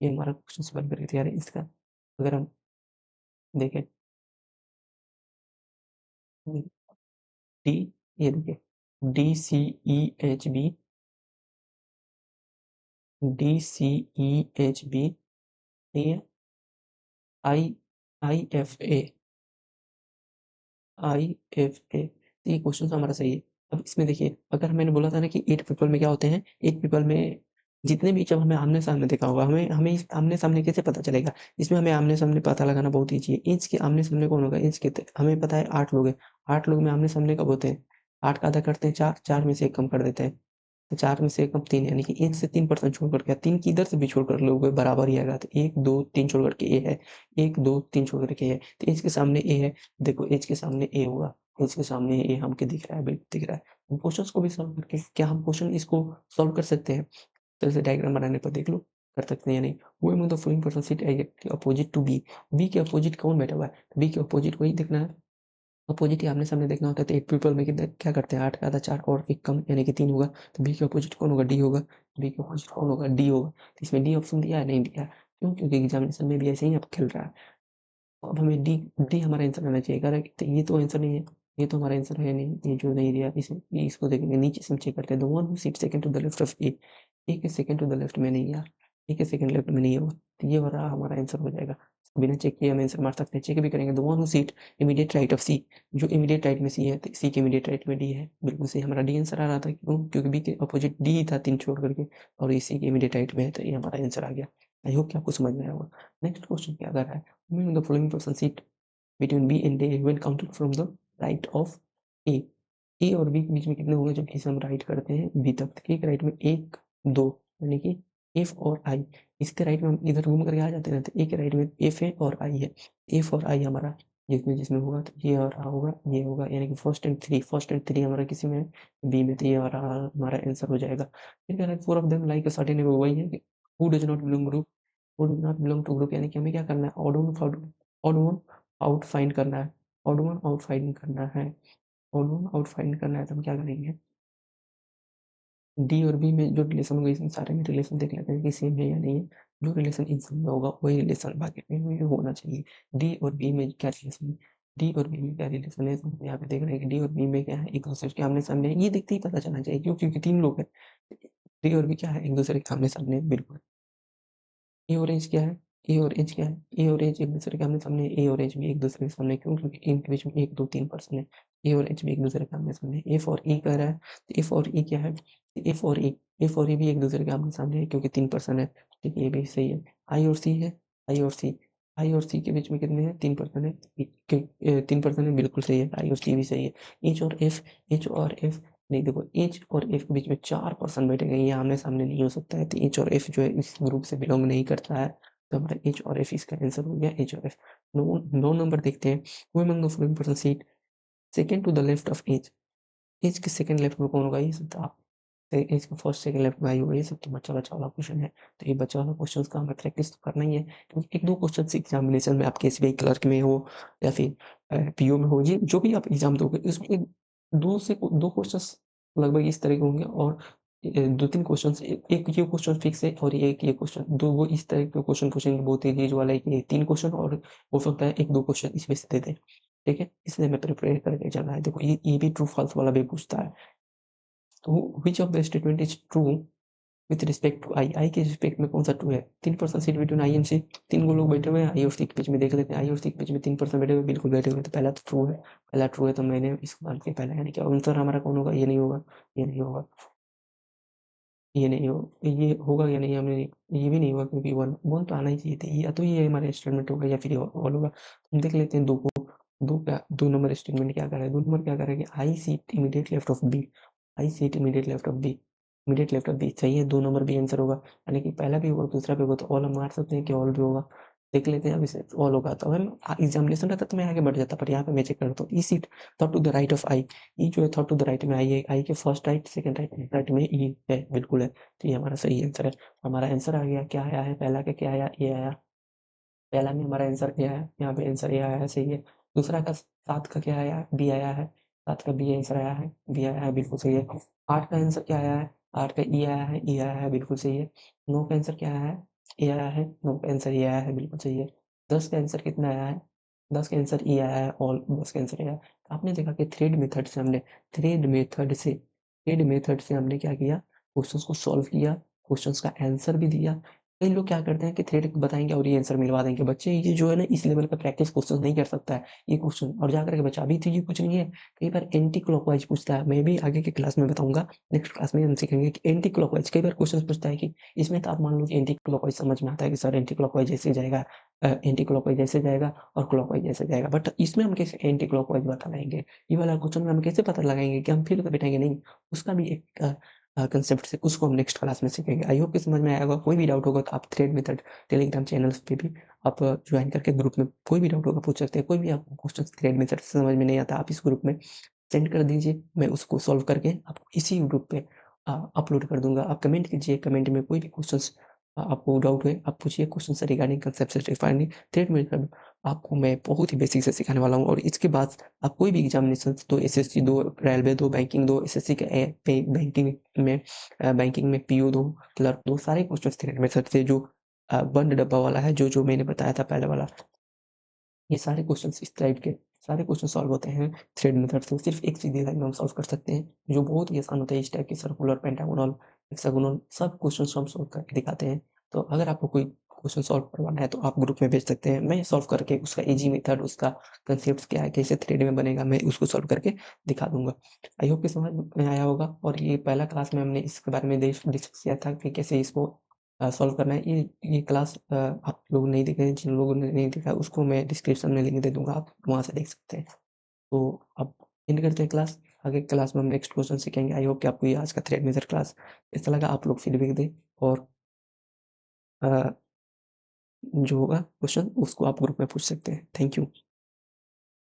ये हमारा क्वेश्चन सॉल्व करके तैयार है इसका। अगर हम देखें डी, ये देखिए D C E H B, D C E H B, ठीक है, आई I F A, I F A. तो ये क्वेश्चन हमारा सही है। अब इसमें देखिए, अगर मैंने बोला था ना कि 8 पीपल में क्या होते हैं, 8 पीपल में जितने भी, जब हमें आमने-सामने देखा होगा, हमें हमें इस आमने-सामने कैसे पता चलेगा? इसमें हमें आमने-सामने पता लगाना बहुत ईज़ी है। इंच के आमने-सामने कौन होगा? इंच के त हमें पता है 8 लोग हैं। 8 लोग में आमने-सामने कब होते हैं? 8 का आधा करते हैं 4, 4 में से 1 कम कर देते हैं। तो 4 में से 1 कम 3, यानी कि 1 से 3% छोड़ कर के, 3 किधर से भी छोड़ कर लोगे बराबर ही आएगा। तो 1, 2, 3 छोड़ कर के ए है, 1, 2, 3 छोड़ कर के ए है। तो एज के सामने ए है, देखो एज के सामने ए होगा, एज के सामने ए हमको दिख रहा है, बिल्कुल दिख रहा है। हम क्वेश्चंस को भी सॉल्व करके, क्या हम क्वेश्चन इसको सॉल्व कर सकते हैं? तो इसे डायग्राम बनाने पर देख लो, कर सकते हैं या नहीं। Who among the following person sit exactly opposite to B, B के अपोजिट कौन बैठा हुआ है? बी के अपोजिट को ही देखना है, अपोजिट ही आमने-सामने देखना होता है। तो 8 पीपल में कितने क्या करते हैं, 8 का आधा 4 और 1 कम, यानी कि 3 होगा। तो बी के अपोजिट कौन होगा? डी होगा। बी के अपोजिट कौन होगा? डी होगा। तो इसमें डी ऑप्शन दिया है? नहीं दिया है। क्यों? क्योंकि एग्जामिनेशन में भी ऐसे ही अब खेल रहा है। अब हमें डी, डी हमारा आंसर आना चाहिए। करेक्ट, तो ये तो आंसर नहीं है, ये तो हमारा आंसर है नहीं, ये जो नहीं दिया इसे, ये इसको देखेंगे नीचे से हम चेक करते हैं। The one who sit second to the left of A, A के सेकंड टू द लेफ्ट में नहीं यार, ए के सेकंड लेफ्ट में नहीं होगा। तो ये वाला हमारा आंसर हो जाएगा। बिना चेक किए हम आंसर मार सकते हैं, चेक भी करेंगे। The one who sit immediate right of C, जो इमीडिएट राइट में सी है, तो सी के इमीडिएट राइट में डी है। बिल्कुल सही, हमारा डी आंसर आ रहा था। क्यों? क्योंकि बी के अपोजिट डी ही था 3 छोड़ करके, और इसी के इमीडिएट राइट में है, तो ये हमारा आंसर आ गया। आई होप कि आपको समझ में आया होगा। नेक्स्ट क्वेश्चन क्या कर रहा है, the following person seat between B and A when counted from the right of A, A और B के बीच में कितने होंगे जब इसे हम राइट करते हैं B तक? तो एक राइट में 1, 2, यानी कि F और I। इसके राइट में हम इधर घूम करके आ जाते हैं, तो एक राइट में F है और I है। F और I हमारा जिसमें जिसमें होगा, तो ये और होगा, ये होगा, यानी कि फर्स्ट एंड थ्री हमारा किसी में बी में, तो ये और हमारा आंसर हो जाएगा। फिर कह रहा है four of them like a certain, वही है कि who does not belong group, who does not belong to group, यानी कि हमें क्या करना है, ऑड वन आउट फाइंड करना है, ऑड वन आउट फाइंड करना है, ऑड वन आउट फाइंड करना है। तो हम क्या करेंगे, डी और बी में जो रिलेशन होगा, इसमें सारे में रिलेशन देख लेते हैं कि सेम है या नहीं है। जो रिलेशन इन सब में होगा वही रिलेशन बाकी में भी होना चाहिए। डी और बी में क्या रिलेशन है, डी और बी में क्या रिलेशन है, तो हम यहाँ पे देख रहे हैं कि डी और बी में क्या है, एक दूसरे के आमने सामने है। ये देखते ही पता चलना चाहिए, क्यों? क्योंकि 3 लोग हैं। डी और बी क्या है, एक दूसरे के आमने सामने है, बिल्कुल। ए और एच क्या है, ए और एच क्या है, ए और एच एक दूसरे के आमने-सामने है, ए और एच भी एक दूसरे के सामने, क्यों? क्योंकि इनके बीच में 1, 2, 3 पर्सन है। ए और एच भी एक दूसरे के आमने-सामने है। एफ और ई कह रहा है, तो एफ और ई क्या है? एफ और ई भी एक दूसरे के आमने-सामने है, क्योंकि 3 पर्सन है। ठीक है, ये भी सही है। आई और सी है, आई और सी, आई और सी के बीच में कितने हैं? 3 पर्सन है। 3 पर्सन है, बिल्कुल सही है, आई और सी भी सही है। एच और एफ, एच और एफ नहीं, देखो एच और एफ के बीच में 4 पर्सन बैठेंगे, ये आमने-सामने नहीं हो सकता है, तो एच और एफ जो है इस ग्रुप से बिलॉन्ग नहीं करता है। तो हमारा एच और एफ इसका आंसर हो गया, एच और एफ। 9 नंबर देखते हैं। Who among the following person seat second to the left of H, H के सेकंड लेफ्ट में कौन होगा, ये बताओ। इसका फर्स्ट सेकंड लेफ्ट में आई होगा, ये सब तो बच्चा वाला क्वेश्चन है। तो ये बच्चा वाला क्वेश्चन का हमें प्रैक्टिस तो करना ही है, क्योंकि 1-2 क्वेश्चन एग्जामिनेशन में आपके एसबीआई क्लर्क में हो या फिर पीओ में हो, ये जो भी आप एग्जाम दोगे उसमें 2 क्वेश्चंस लगभग इस तरह के होंगे, और 2-3 क्वेश्चंस, एक ये क्वेश्चन फिक्स है और एक ये क्वेश्चन, 2 वो इस तरह के क्वेश्चन पूछेंगे, बहुत तेज वाला है कि 3 क्वेश्चन, और हो सकता है 1-2 क्वेश्चन इसमें से दे दें, ठीक है? इसलिए मैं प्रिपेयर करके चल रहा है। देखो ये भी ट्रू फॉल्स वाला भी पूछता है। तो which of the statement is true with respect to I? I के रिस्पेक्ट में कौन सा ट्रू है? 3% sit between I and C, 3 लोग बैठे हुए हैं आई और सी के बीच में, देख लेते हैं आई और सी के बीच में 3% बैठे हुए, बिल्कुल बैठे हुए, तो पहला तो ट्रू है, पहला ट्रू है, तो मैंने इसको मान के पहला, यानी कि आंसर हमारा कौन होगा? ये नहीं होगा, ये नहीं होगा, ये नहीं हो, ये होगा या नहीं, हमने ये भी नहीं होगा, क्योंकि वन तो आना ही चाहिए था, या तो ये हमारा स्टेटमेंट होगा या फिर ये ऑल होगा। हम देख लेते हैं दो को, दो क्या, 2 नंबर स्टेटमेंट क्या कर रहा है? 2 नंबर क्या कर रहा है कि I sit immediate left of B, I sit immediate left of B, immediate left of B सही है, 2 नंबर बी आंसर होगा, यानी कि पहला भी होगा, दूसरा भी होगा, तो ऑल हम मार सकते हैं कि ऑल भी होगा। देख लेते हैं, अब इसे ऑल होगा तो हम एग्जामिनेशन रहता तो मैं आगे बढ़ जाता, पर यहाँ पे मैं चेक करता हूँ, ई सीट थॉट to the right of I, E जो है थॉट टू द राइट में आई है, आई के first right, second right, right में ई है, बिल्कुल है, तो ये हमारा सही आंसर है। हमारा आंसर आ गया, क्या आया है? पहला का क्या आया? ये आया, पहला में हमारा आंसर क्या है? यहाँ पे आंसर ये आया है, सही है। दूसरा का 7 का क्या आया? बी आया है, 7 का बी आंसर आया है, बी आया है, बिल्कुल सही है। 8 का आंसर क्या आया है? 8 का ई आया है, ई आया है, बिल्कुल सही है। 9 का आंसर क्या आया है? ए आया है, 9 का आंसर ए आया है, बिल्कुल सही है। 10 का आंसर कितना आया है? 10 का आंसर ए आया है, ऑल 10 का आंसर ए आया है। आपने देखा कि थ्रेड मेथड से हमने क्या किया? क्वेश्चंस को सॉल्व किया, क्वेश्चंस का आंसर भी दिया। कई लोग क्या करते हैं कि थ्रेड बताएँगे और ये आंसर मिलवा देंगे। बच्चे ये जो है ना, इस लेवल का प्रैक्टिस क्वेश्चन नहीं कर सकता है, ये क्वेश्चन, और जाकर के बच्चा अभी तो ये कुछ नहीं है, कई बार एंटी क्लॉकवाइज़ पूछता है। मैं भी आगे की क्लास में बताऊँगा, नेक्स्ट क्लास में हम सीखेंगे कि एंटी क्लॉकवाइज़ कई बार क्वेश्चन पूछता है कि इसमें तो आप मान लो कि एंटी क्लॉकवाइज़ समझ में आता है कि सर एंटी क्लॉकवाइज़ ऐसे जाएगा, एंटी क्लॉकवाइज़ ऐसे जाएगा और क्लॉकवाइज़ ऐसे जाएगा। बट इसमें हम कैसे एंटी क्लॉकवाइज़ बता पाएँगे? ये वाला क्वेश्चन में हम कैसे पता लगाएँगे कि हम फिर तो बैठाएँगे नहीं, उसका भी एक कंसेप्ट से उसको हम नेक्स्ट क्लास में सीखेंगे। आई होप कि समझ में आया होगा। कोई भी डाउट होगा तो आप थ्रेड मेथड टेलीग्राम चैनल्स पे भी आप ज्वाइन करके ग्रुप में कोई भी डाउट होगा पूछ सकते हैं। कोई भी आपको क्वेश्चन थ्रेड मेथड से समझ में नहीं आता, आप इस ग्रुप में सेंड कर दीजिए, मैं उसको सॉल्व करके आपको इसी ग्रुप पे अपलोड कर दूँगा। आप कमेंट कीजिए, कमेंट में कोई भी क्वेश्चंस आपको डाउट हुए आप पूछिए, क्वेश्चन से रिगार्डिंग कंसेप्ट से रिगार्डिंग थ्रेड मेथड आपको मैं बहुत ही बेसिक से सिखाने वाला हूँ, और इसके बाद आप कोई भी एग्जामिनेशन दो, एसएससी दो, रेलवे दो, बैंकिंग दो, एसएससी के बैंकिंग में पीओ दो, क्लर्क दो, सारे क्वेश्चन थ्रेड मेथड से जो बंद डब्बा वाला है, जो मैंने बताया था पहले वाला, ये सारे क्वेश्चंस इस टाइप के सारे क्वेश्चन सॉल्व होते हैं थ्रेड मेथड से। सिर्फ एक सीधी लाइन में हम सॉल्व कर सकते हैं, जो बहुत ही आसान होता है। इस टाइप के सर्कुलर, पेंटागोनल, हेक्सागोनल सब क्वेश्चंस हम सॉल्व करके दिखाते हैं। तो अगर आपको कोई क्वेश्चन सॉल्व करवाना है तो आप ग्रुप में भेज सकते हैं, मैं सॉल्व करके उसका ईजी मेथड, उसका कंसेप्ट क्या है, कैसे थ्रेड में बनेगा, मैं उसको सॉल्व करके दिखा दूंगा। आई होप कि समझ में आया होगा। और ये पहला क्लास में हमने इसके बारे में डिस्कस किया था कि कैसे इसको सॉल्व करना है। ये क्लास आप लोग नहीं देखे हैं, जिन लोगों ने नहीं देखा उसको मैं डिस्क्रिप्शन में लिंक दे दूँगा, आप वहाँ से देख सकते हैं। तो अब एंड करते हैं क्लास, आगे क्लास में हम नेक्स्ट क्वेश्चन सीखेंगे। आई होप कि आपको ये आज का थ्रेड मेथड क्लास कैसा लगा, आप लोग फीडबैक दें, और अ, जो होगा क्वेश्चन उसको आप ग्रुप में पूछ सकते हैं। Thank you.